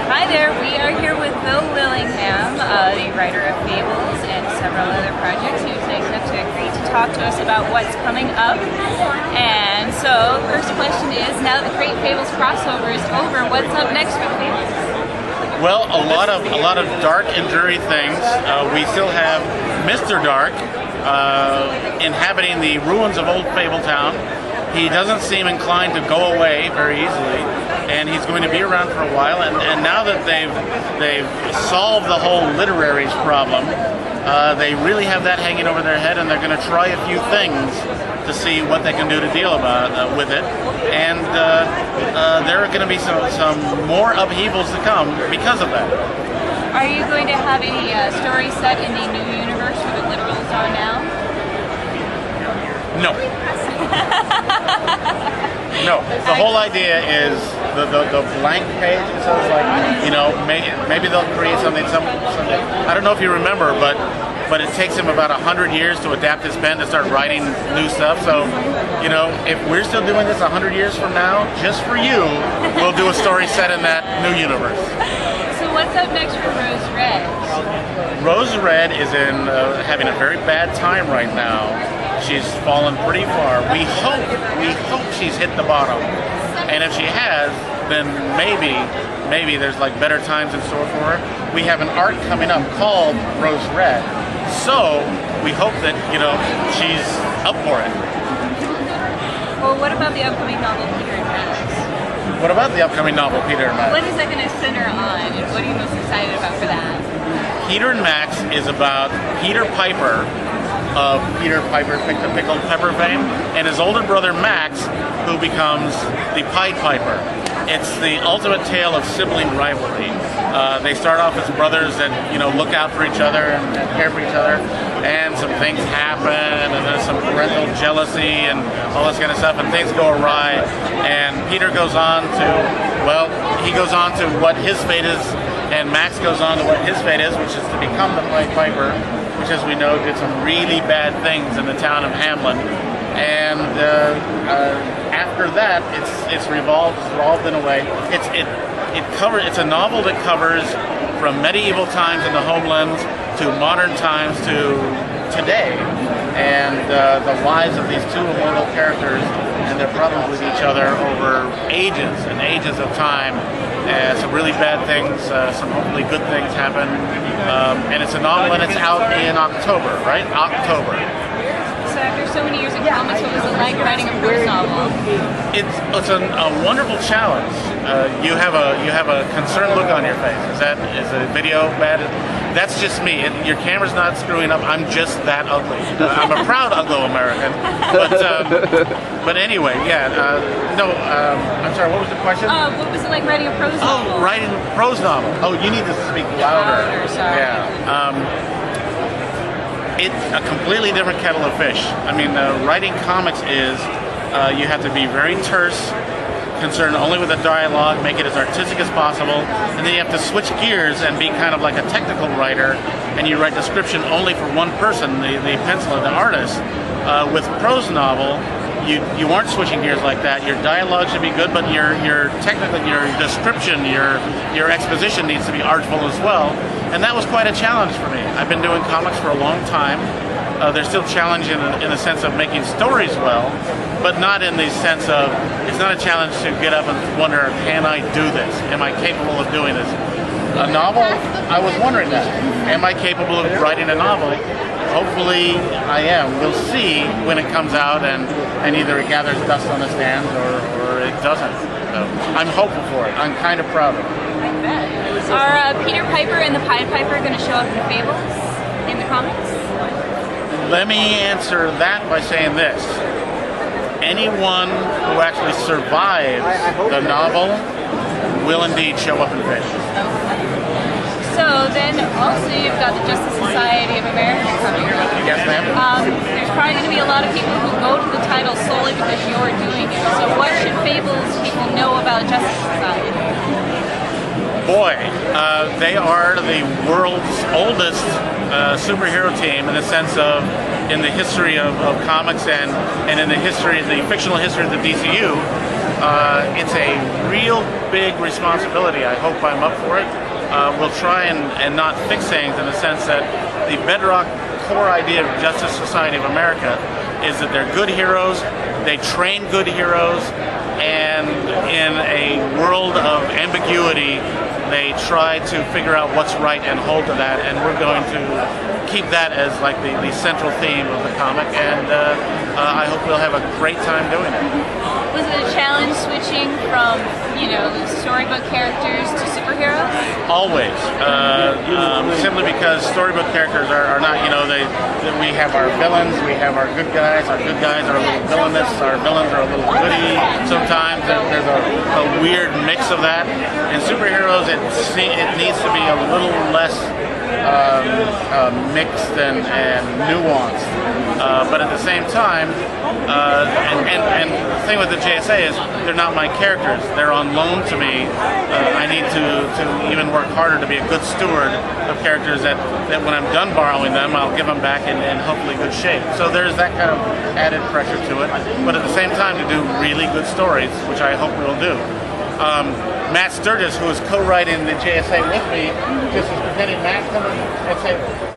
Hi there, we are here with Willingham, the writer of Fables and several other projects, who's nice enough to agree to talk to us about what's coming up. And so, first question is, now that the Great Fables crossover is over, what's up next for the Fables? Well, a lot of dark and dreary things. We still have Mr. Dark inhabiting the ruins of old Fabletown. He doesn't seem inclined to go away very easily, and he's going to be around for a while. And now that they've solved the whole literaries problem, they really have that hanging over their head, and they're going to try a few things to see what they can do to deal with it. And there are going to be some more upheavals to come because of that. Are you going to have any stories set in the new universe where the literals are now? No. No. The whole idea is the blank page. So it's like, you know, maybe they'll create something. I don't know if you remember, but it takes him about 100 years to adapt his pen to start writing new stuff. So, you know, if we're still doing this 100 years from now, just for you, we'll do a story set in that new universe. So what's up next for Rose Red? Rose Red is having a very bad time right now. She's fallen pretty far. We hope she's hit the bottom. And if she has, then maybe there's like better times in store for her. We have an arc coming up called Rose Red. So we hope that, you know, she's up for it. Well, what about the upcoming novel Peter and Max? What about the upcoming novel Peter and Max? What is that going to center on, and what are you most excited about for that? Peter and Max is about Peter Piper of Peter Piper, the Pickled Pepper fame, and his older brother Max, who becomes the Pied Piper. It's the ultimate tale of sibling rivalry. They start off as brothers that, you know, look out for each other and care for each other, and some things happen, and there's some parental jealousy and all this kind of stuff, and things go awry, and Peter goes on to, well, he goes on to what his fate is, and Max goes on to what his fate is, which is to become the Pied Piper, which, as we know, did some really bad things in the town of Hamlin. And after that, it's revolved in a way. It's a novel that covers from medieval times in the homelands to modern times to today, and the lives of these two immortal characters and their problems with each other over ages and ages of time. Some really bad things, some hopefully good things happen, and it's a novel, and it's out in October, right? October. So after so many years in comics, what was it like writing a prose novel? It's a wonderful challenge. You have a concerned look on your face. Is the video bad? That's just me. Your camera's not screwing up. I'm just that ugly. I'm a proud Anglo-American. But anyway, yeah. I'm sorry. What was the question? What was it like writing a prose novel? Oh, writing a prose novel. Oh, you need to speak louder. Sorry. Yeah. It's a completely different kettle of fish. I mean, writing comics is you have to be very terse, concerned only with the dialogue, make it as artistic as possible, and then you have to switch gears and be kind of like a technical writer, and you write description only for one person, the penciler, the artist. With prose novel, you aren't switching gears like that. Your dialogue should be good, but your description, your exposition needs to be artful as well. And that was quite a challenge for me. I've been doing comics for a long time. They're still challenging in the sense of making stories well, but not in the sense of, it's not a challenge to get up and wonder, can I do this? Am I capable of doing this? A novel, I was wondering that. Am I capable of writing a novel? Hopefully I am. We'll see when it comes out, and either it gathers dust on the stands or it doesn't. So I'm hopeful for it. I'm kind of proud of it. Are Peter Piper and the Pied Piper going to show up in Fables in the comics? Let me answer that by saying this. Anyone who actually survives the novel will indeed show up in Fables. So then also you've got the Justice Society of America coming up. Yes, ma'am. There's probably going to be a lot of people who go to the title solely because you're doing it. So what should Fables people know about Justice Society? Boy, they are the world's oldest superhero team in the sense of, in the history of comics and in the fictional history of the DCU. It's a real big responsibility. I hope I'm up for it. We'll try and not fix things in the sense that the bedrock core idea of Justice Society of America is that they're good heroes, they train good heroes, and in a world of ambiguity, they try to figure out what's right and hold to that, and we're going to keep that as like the central theme of the comic, and I hope we'll have a great time doing it. Was it a challenge switching from, storybook characters to superheroes? Always. Simply because storybook characters are not, we have our villains, we have our good guys. Our good guys are a little villainous, our villains are a little goody. Sometimes there's a weird mix of that. In superheroes, it needs to be a little less mixed and nuanced. But at the same time, and the thing with the JSA is they're not my characters. They're on loan to me. I need to even work harder to be a good steward of characters that when I'm done borrowing them, I'll give them back in hopefully good shape. So there's that kind of added pressure to it. But at the same time, to do really good stories, which I hope we'll do. Matt Sturges, who is co-writing the JSA with me, just is presenting Matt, come and say